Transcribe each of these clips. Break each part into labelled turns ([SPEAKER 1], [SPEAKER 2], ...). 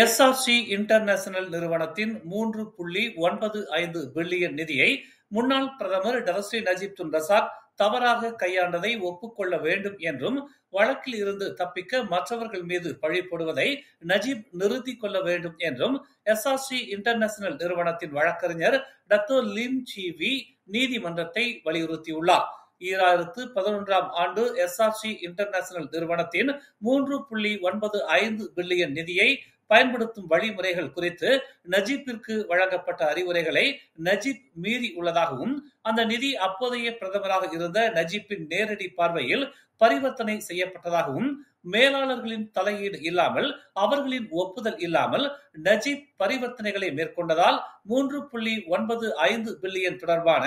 [SPEAKER 1] SRC international நிறுவனத்தின் 3.95 billion நிதியை முன்னாள் பிரதமர் டரஸ்ரீ நஜீப் துன் ரசாக் தவறாக கையாண்டதை ஒப்புக்கொள்ள வேண்டும் என்றும், வழக்கில் இருந்து தப்பிக்க மற்றவர்கள் மீது பழி போடுவதை நஜீப் நிறுத்திக் கொள்ள வேண்டும் என்றும் எஸ்ஆர்சி இன்டர்நேஷனல் நிறுவனத்தின் வழக்கறிஞர் டாக்டர் லிம் சி வி நீதிமன்றத்தை வலியுறுத்தியுள்ளார். 2011ஆம் ஆண்டு எஸ்ஆர்சி இன்டர்நேஷனல் நிறுவனத்தின் 3.95 பில்லியன் நிதியை பயன்படுத்தும் வழிமுறைகள் குறித்து நஜீப்பிற்கு வழங்கப்பட்ட அறிவுரைகளை நஜீப் மீறி உள்ளதாகவும், அந்த நிதி அப்போதைய பிரதமராக இருந்த நஜீப்பின் நேரடி பார்வையில் பரிவர்த்தனை செய்யப்பட்டதாகவும், மேலாளர்களின் தலையீடு இல்லாமல், அவர்களின் ஒப்புதல் இல்லாமல் நஜீப் பரிவர்த்தனைகளை மேற்கொண்டதால் 3.95 பில்லியன் தொடர்பான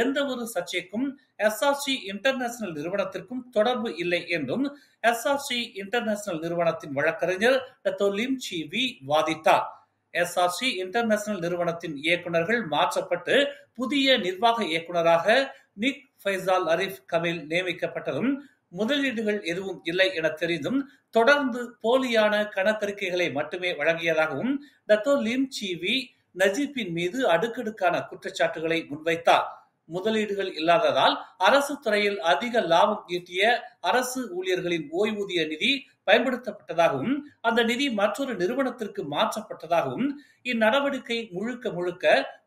[SPEAKER 1] எந்த ஒரு சர்ச்சைக்கும் எஸ்ஆர்சி இன்டர்நேஷனல் நிறுவனத்திற்கும் தொடர்பு இல்லை என்றும் எஸ்ஆர்சி இன்டர்நேஷனல் நிறுவனத்தின் வழக்கறிஞர் டாக்டர் லிம் சி வி வாதிட்டார். எஸ்ஆர்சி இன்டர்நேஷனல் நிறுவனத்தின் இயக்குநர்கள் மாற்றப்பட்டு புதிய நிர்வாக இயக்குநராக நிக் ஃபைசால் அரிஃப் கமில் நியமிக்கப்பட்டதும், முதலீடுகள் எதுவும் இல்லை என தெரிந்தும் தொடர்ந்து போலியான கணக்கறிக்கைகளை மட்டுமே வழங்கியதாகவும் டாக்டர் லிம் சி வி நஜீப்பின் மீது அடுக்கடுக்கான குற்றச்சாட்டுகளை முன்வைத்தார். முதலீடுகள் இல்லாததால் அரசு துறையில் அதிக லாபம் ஈட்டிய அரசு ஊழியர்களின் ஓய்வூதிய நிதி பயன்படுத்தப்பட்டதாகவும், அந்த நிதி மற்றொரு நிறுவனத்திற்கு மாற்றப்பட்டதாகவும், இந்நடவடிக்கை முழுக்க முழுக்க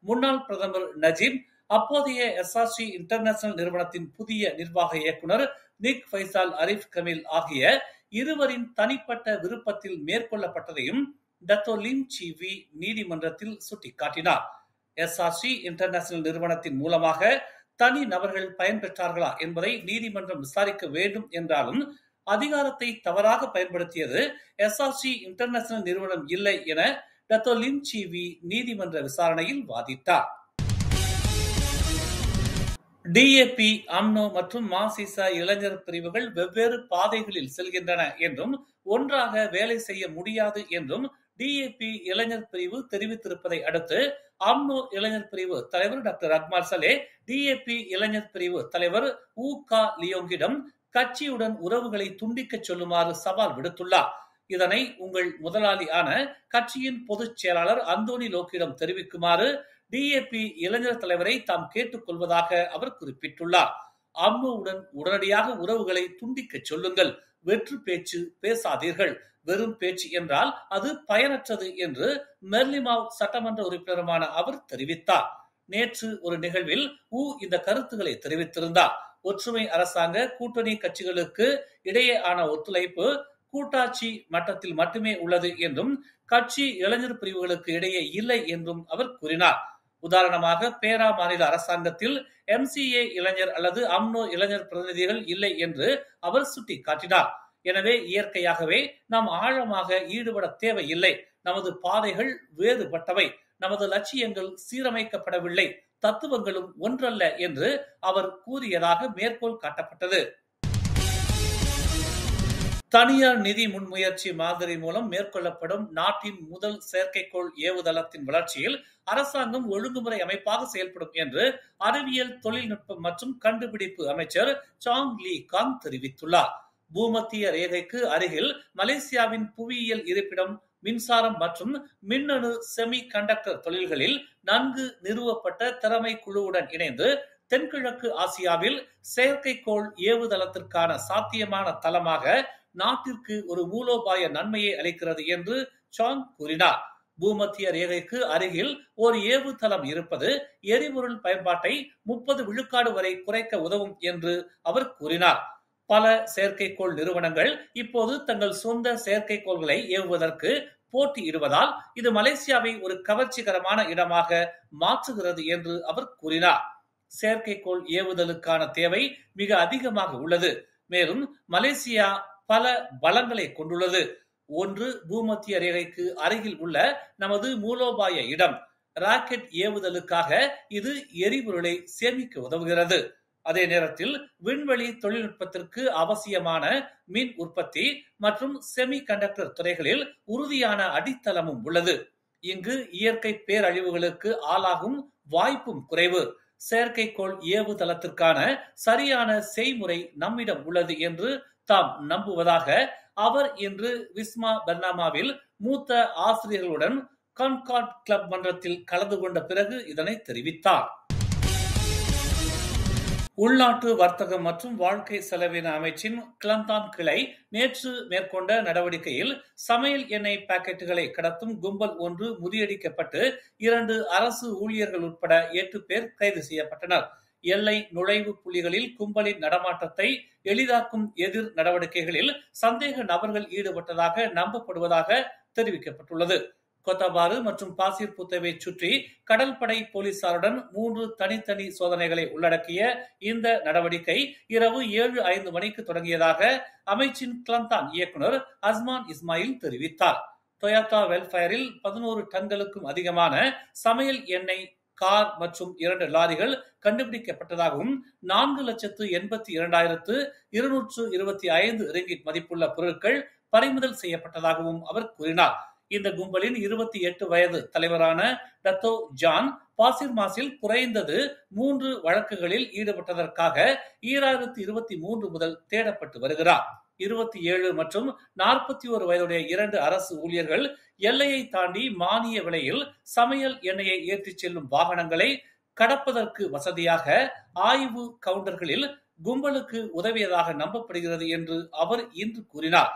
[SPEAKER 1] முன்னாள் பிரதமர் நஜீப், அப்போதைய எஸ்ஆர்சி இன்டர்நேஷனல் நிறுவனத்தின் புதிய நிர்வாக இயக்குநர் நிக் ஃபைசால் அரிஃப் கமில் ஆகிய இருவரின் தனிப்பட்ட விருப்பத்தில் மேற்கொள்ளப்பட்டதையும் டாக்டர் லிம் சி வி நீதிமன்றத்தில் சுட்டிக்காட்டினார். எஸ்ஆர்சி இன்டர்நேஷனல் நிறுவனத்தின் மூலமாக தனி நபர்கள் பயன்பெற்றார்களா என்பதை நீதிமன்றம் விசாரிக்க வேண்டும் என்றாலும், அதிகாரத்தை தவறாக பயன்படுத்தியது எஸ்ஆர்சி இன்டர்நேஷனல் நிறுவனம் இல்லை என டாக்டர் லிம் சி வி நீதிமன்ற விசாரணையில் வாதிட்டார். டிஏபி, அம்னோ மற்றும் மாசிச இளைஞர் பிரிவுகள் வெவ்வேறு பாதைகளில் செல்கின்றன என்றும், ஒன்றாக வேலை செய்ய முடியாது என்றும் டிஏபி இளைஞர் பிரிவு தெரிவித்திருப்பதை அடுத்து, அம்னோ இளைஞர் பிரிவு தலைவர் டாக்டர் அக்மல் சலே டிஏபி இளைஞர் பிரிவு தலைவர் உ கா லியோங்கிடம் கட்சியுடன் உறவுகளை துண்டிக்க சொல்லுமாறு சவால் விடுத்துள்ளார். இதனை உங்கள் முதலாளியான கட்சியின் பொதுச் செயலாளர் அந்தோனி லோக்கிடம் தெரிவிக்குமாறு டிஏபி இளைஞர் தலைவரை தாம் கேட்டுக் கொள்வதாக அவர் குறிப்பிட்டுள்ளார். அம்னோவுடன் உடனடியாக உறவுகளை துண்டிக்க சொல்லுங்கள், வெற்று பேச்சு பேசாதீர்கள், வெறும் பேச்சு என்றால் அது பயனற்றது என்று மெர்லிமாவ் சட்டமன்ற உறுப்பினருமான அவர் தெரிவித்தார். நேற்று ஒரு நிகழ்வில் இந்த கருத்துக்களை தெரிவித்திருந்தார். ஒற்றுமை அரசாங்க கூட்டணி கட்சிகளுக்கு இடையேயான ஒத்துழைப்பு கூட்டாட்சி மட்டத்தில் மட்டுமே உள்ளது என்றும், கட்சி இளைஞர் பிரிவுகளுக்கு இடையே இல்லை என்றும் அவர் கூறினார். உதாரணமாக, பேரா மாநில அரசாங்கத்தில் எம்சிஏ இளைஞர் அல்லது அம்னோ இளைஞர் பிரதிநிதிகள் இல்லை என்று அவர் சுட்டிக்காட்டினார். எனவே இயற்கையாகவே நாம் ஆழமாக ஈடுபட தேவையில்லை. நமது பாதைகள் வேறுபட்டவை, நமது லட்சியங்கள் சீரமைக்கப்படவில்லை, தத்துவங்களும் ஒன்றல்ல என்று அவர் கூறியதாக மேற்கோள் காட்டப்பட்டது. தனியார் நிதி முன்முயற்சி மாதிரி மூலம் மேற்கொள்ளப்படும் நாட்டின் முதல் செயற்கைக்கோள் ஏவுதளத்தின் வளர்ச்சியில் அரசாங்கம் ஒழுங்குமுறை அமைப்பாக செயல்படும் என்று அறிவியல், தொழில்நுட்பம் மற்றும் கண்டுபிடிப்பு அமைச்சர் சாங் லீ காங் தெரிவித்துள்ளார். பூமத்திய ரேகைக்கு அருகில் மலேசியாவின் புவியியல் இருப்பிடம், மின்சாரம் மற்றும் மின்னணு செமி கண்டக்டர் தொழில்களில் நன்கு நிறுவப்பட்ட திறமை குழுவுடன் இணைந்து தென்கிழக்கு ஆசியாவில் செயற்கைக்கோள் ஏவுதளத்திற்கான சாத்தியமான தளமாக நாட்டிற்கு ஒரு மூலோபாய நன்மையை அளிக்கிறது என்று சாங் கூறினார். பூமத்திய ரேகைக்கு அருகில் ஒரு ஏவுதளம் இருப்பது எரிபொருள் பயன்பாட்டை 30 விழுக்காடு வரை குறைக்க உதவும் என்று அவர் கூறினார். பல செயற்கைக்கோள் நிறுவனங்கள் இப்போது தங்கள் சொந்த செயற்கைக்கோள்களை ஏவுவதற்கு போட்டியிடுவதால் இது மலேசியாவை ஒரு கவர்ச்சிகரமான இடமாக மாற்றுகிறது என்று அவர் கூறினார். செயற்கைக்கோள் ஏவுதலுக்கான தேவை மிக அதிகமாக உள்ளது. மேலும் மலேசியா பல பலங்களை கொண்டுள்ளது. ஒன்று, பூமத்திய ரேகைக்கு அருகில் உள்ள நமது மூலோபாய இடம். ராக்கெட் ஏவுதலுக்காக இது எரிபொருளை சேமிக்க உதவுகிறது. அதே நேரத்தில் விண்வெளி தொழில்நுட்பத்திற்கு அவசியமான மின் உற்பத்தி மற்றும் செமி கண்டக்டர் துறைகளில் உறுதியான அடித்தளமும் உள்ளது. இங்கு இயற்கை பேரழிவுகளுக்கு ஆளாகும் வாய்ப்பும் குறைவு. செயற்கைக்கோள் ஏவுதளத்திற்கான சரியான செய்முறை நம்மிடம் உள்ளது என்று தாம் நம்புவதாக அவர் இன்று விஸ்மா பர்னாமாவில் மூத்த ஆசிரியர்களுடன் கான்கார்ட் கிளப் மன்றத்தில் கலந்து கொண்ட பிறகு இதனை தெரிவித்தார். உள்நாட்டு வர்த்தகம் மற்றும் வாழ்க்கை செலவின அமைச்சின் கிளந்தான் கிளை நேற்று மேற்கொண்ட நடவடிக்கையில் சமையல் எண்ணெய் பாக்கெட்டுகளை கடத்தும் கும்பல் ஒன்று முறியடிக்கப்பட்டு 2 அரசு ஊழியர்கள் உட்பட 8 பேர் கைது செய்யப்பட்டனர். எல்லை நுழைவு புள்ளிகளில் கும்பலின் நடமாட்டத்தை எளிதாக்கும் எதிர் நடவடிக்கைகளில் சந்தேக நபர்கள் ஈடுபட்டதாக நம்பப்படுவதாக தெரிவிக்கப்பட்டுள்ளது. கொத்தபாறு மற்றும் பாசிர் புத்தவை சுற்றி கடற்படை போலீசாருடன் 3 தனித்தனி சோதனைகளை உள்ளடக்கிய இந்த நடவடிக்கை இரவு 7:05 மணிக்கு தொடங்கியதாக அமைச்சின் கிளந்தான் இயக்குநர் அஸ்மான் இஸ்மாயில் தெரிவித்தார். டொயோட்டா வெல்ஃபயரில் 11 டன்களுக்கும் அதிகமான சமையல் எண்ணெய், கார் மற்றும் 2 லாரிகள் கண்டுபிடிக்கப்பட்டதாகவும் 4,82,225 ரிங்கிட் மதிப்புள்ள பொருட்கள் பறிமுதல் செய்யப்பட்டதாகவும் அவர் கூறினார். இந்த கும்பலின் 28 வயது தலைவரான டத்தோ ஜான் பாசிர் மாசில் குறைந்தது 3 வழக்குகளில் ஈடுபட்டதற்காக 2023 முதல் தேடப்பட்டு வருகிறார். 27 மற்றும் 41 வயதுடைய 2 அரசு ஊழியர்கள் எல்லையை தாண்டி மானிய விலையில் சமையல் எண்ணெயை ஏற்றிச் செல்லும் வாகனங்களை கடப்பதற்கு வசதியாக ஆய்வு கவுண்டர்களில் கும்பலுக்கு உதவியதாக நம்பப்படுகிறது என்று அவர் இன்று கூறினார்.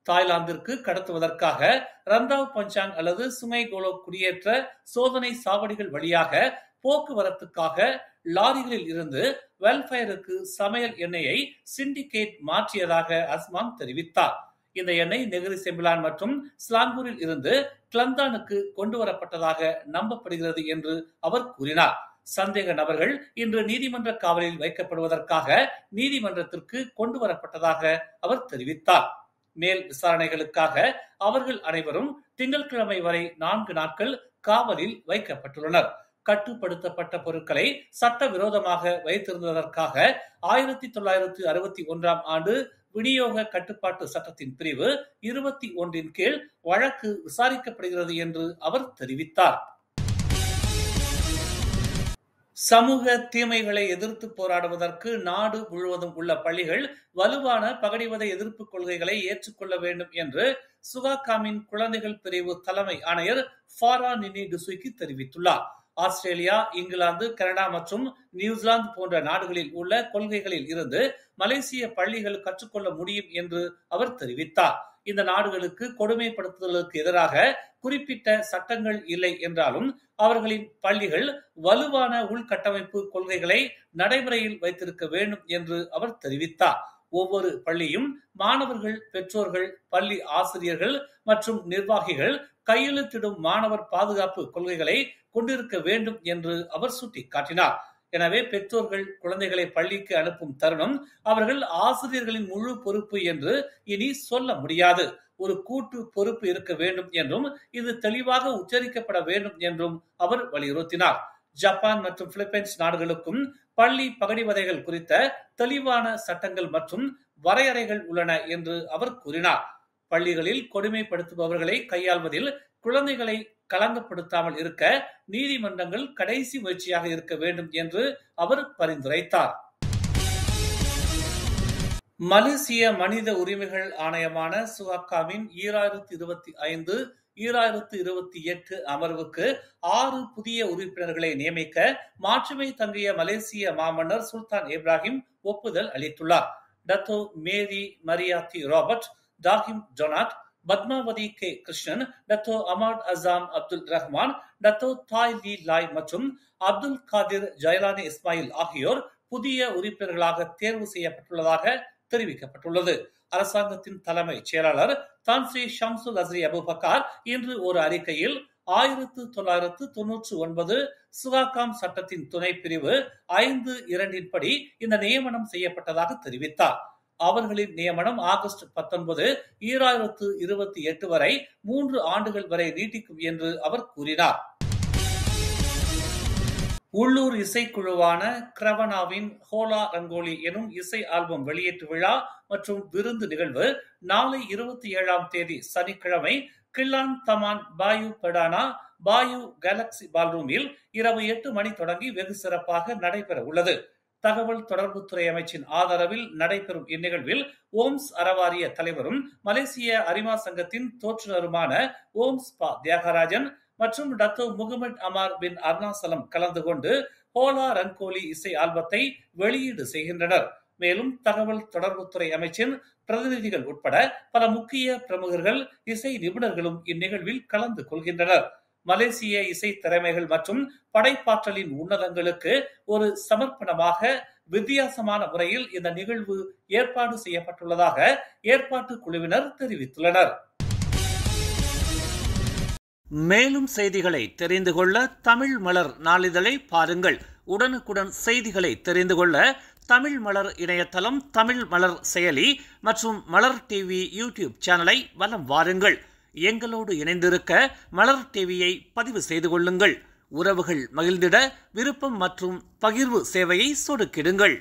[SPEAKER 1] தாய்லாந்திற்கு கடத்துவதற்காக ரந்தாவ் பஞ்சாங் அல்லது சுமைகோலோ குடியேற்ற சோதனை சாவடிகள் வழியாக போக்குவரத்துக்காக லாரிகளில் இருந்து வெல்ஃபயருக்கு சமையல் எண்ணெயை சிண்டிகேட் மாற்றியதாக அஸ்மான் தெரிவித்தார். இந்த எண்ணெய் நெகிரி செம்பிலான் மற்றும் ஸ்லாங்கூரில் இருந்து கிளந்தானுக்கு கொண்டு வரப்பட்டதாக நம்பப்படுகிறது என்று அவர் கூறினார். சந்தேக நபர்கள் இன்று நீதிமன்ற காவலில் வைக்கப்படுவதற்காக நீதிமன்றத்திற்கு கொண்டு வரப்பட்டதாக அவர் தெரிவித்தார். மேல் விசாரணைகளுக்காக அவர்கள் அனைவரும் திங்கட்கிழமை வரை 4 நாட்கள் காவலில் வைக்கப்பட்டுள்ளனர். கட்டுப்படுத்தப்பட்ட பொருட்களை சட்டவிரோதமாக வைத்திருந்ததற்காக 1961 ஆண்டு விநியோக கட்டுப்பாட்டு சட்டத்தின் பிரிவு 21 கீழ் வழக்கு விசாரிக்கப்படுகிறது என்று அவர் தெரிவித்தார். சமூக தீமைகளை எதிர்த்து போராடுவதற்கு நாடு முழுவதும் உள்ள பள்ளிகள் வலுவான பகடிவதை எதிர்ப்பு கொள்கைகளை ஏற்றுக்கொள்ள வேண்டும் என்று சுகாகாமின் குழந்தைகள் பிரிவு தலைமை ஆணையர் ஃபாரா நினி டுசுகி தெரிவித்துள்ளார். ஆஸ்திரேலியா, இங்கிலாந்து, கனடா மற்றும் நியூசிலாந்து போன்ற நாடுகளில் உள்ள கொள்கைகளில் இருந்து மலேசிய பள்ளிகள் கற்றுக்கொள்ள முடியும் என்று அவர் தெரிவித்தார். இந்த நாடுகளுக்கு கொடுமைப்படுத்துதலுக்கு எதிராக குறிப்பிட்ட சட்டங்கள் இல்லை என்றாலும் அவர்களின் பள்ளிகள் வலுவான உள்கட்டமைப்பு கொள்கைகளை நடைமுறையில் வைத்திருக்க வேண்டும் என்று அவர் தெரிவித்தார். ஒவ்வொரு பள்ளியும் மாணவர்கள், பெற்றோர்கள், பள்ளி ஆசிரியர்கள் மற்றும் நிர்வாகிகள் கையெழுத்திடும் மாணவர் பாதுகாப்பு கொள்கைகளை கொண்டிருக்க வேண்டும் என்று அவர் சுட்டிக்காட்டினார். எனவே பெற்றோர்கள் குழந்தைகளை பள்ளிக்கு அனுப்பும் தருணம் அவர்கள் ஆசிரியர்களின் முழு பொறுப்பு என்று இனி சொல்ல முடியாது. ஒரு கூட்டு பொறுப்பு இருக்க வேண்டும் என்றும் இது தெளிவாக உச்சரிக்கப்பட வேண்டும் என்றும் அவர் வலியுறுத்தினார். ஜப்பான் மற்றும் பிலிப்பைன்ஸ் நாடுகளுக்கும் பள்ளி பகடிவதைகள் குறித்த தெளிவான சட்டங்கள் மற்றும் வரையறைகள் உள்ளன என்று அவர் கூறினார். பள்ளிகளில் கொடுமைப்படுத்துபவர்களை கையாள்வதில் குழந்தைகளை களங்கப்படுத்தாமல் இருக்க நீதிமன்றங்கள் கடைசி முயற்சியாக இருக்க வேண்டும் என்று அவர் பரிந்துரைத்தார். மலேசிய மனித உரிமைகள் ஆணையமான சுகாக்காவின் 2025-2028 அமர்வுக்கு 6 புதிய உறுப்பினர்களை நியமிக்க மாட்சிமை தங்கிய மலேசிய மாமன்னர் சுல்தான் இப்ராஹிம் ஒப்புதல் அளித்துள்ளார். Dato Mary Mariyathi Robert, Dahim Donat, Padmavathi K Krishnan, Dato Amat Azam Abdul Rahman, Dato Tai Lee லாய் மற்றும் அப்துல் காதிர் ஜைலானி இஸ்மாயில் ஆகியோர் புதிய உறுப்பினர்களாக தேர்வு செய்யப்பட்டுள்ளதாக தெரிவிக்கப்பட்டுள்ளது. அரசாங்கத்தின் தலைமை செயலாளர் தான் ஸ்ரீ ஷம்சுல் அஸ்ரி அபுபக்கார் இன்று ஒரு அறிக்கையில் 1999 சுகாகாம் சட்டத்தின் துணை பிரிவு 5(2) படி இந்த நியமனம் செய்யப்பட்டதாக தெரிவித்தார். அவர்களின் நியமனம் ஆகஸ்ட் 19, 2028 வரை 3 ஆண்டுகள் வரை நீட்டிக்கும் என்று அவர் கூறினார். உள்ளூர் இசைக்குழுவான கிரவனாவின் ஹோலா ரங்கோலி எனும் இசை ஆல்பம் வெளியீட்டு விழா மற்றும் விருந்து நிகழ்வு நாளை 27ஆம் தேதி சனிக்கிழமை கில்லான் தமான் பாயு பெடானா பாயு கேலக்சி பால்ரூமில் இரவு 8 மணி தொடங்கி வெகு சிறப்பாக நடைபெற உள்ளது. தகவல் தொடர்புத்துறை அமைச்சின் ஆதரவில் நடைபெறும் இந்நிகழ்வில் ஓம்ஸ் அறவாரிய தலைவரும் மலேசிய அரிமா சங்கத்தின் தோற்றுநருமான ஓம்ஸ் பா தியாகராஜன் மற்றும் டாக்டர் முகமது அமார் பின் அருணாசலம் கலந்து கொண்டு ஹோலா ரங்கோலி இசை ஆல்பத்தை வெளியீடு செய்கின்றனர். மேலும் தகவல் தொடர்புத்துறை அமைச்சின் பிரதிநிதிகள் உட்பட பல முக்கிய பிரமுகர்கள், இசை நிபுணர்களும் இந்நிகழ்வில் கலந்து கொள்கின்றனர். மலேசிய இசை திறமைகள் மற்றும் படைப்பாற்றலின் உன்னதங்களுக்கு ஒரு சமர்ப்பணமாக வித்தியாசமான முறையில் இந்த நிகழ்வு ஏற்பாடு செய்யப்பட்டுள்ளதாக ஏற்பாட்டு குழுவினர் தெரிவித்துள்ளனர். மேலும் செய்திகளை தெரிந்து கொள்ள தமிழ் மலர் நாளிதழை பாருங்கள். உடனுக்குடன் செய்திகளை தெரிந்து கொள்ள தமிழ் மலர் இணையதளம், தமிழ் மலர் செயலி மற்றும் மலர் டிவி யூடியூப் சேனலை வலம் வாருங்கள். எங்களோடு இணைந்திருக்க மலர் டிவியை பதிவு செய்து கொள்ளுங்கள். உறவுகள் மகிழ்ந்திட விருப்பம் மற்றும் பகிர்வு சேவையை சொடுக்கிடுங்கள்.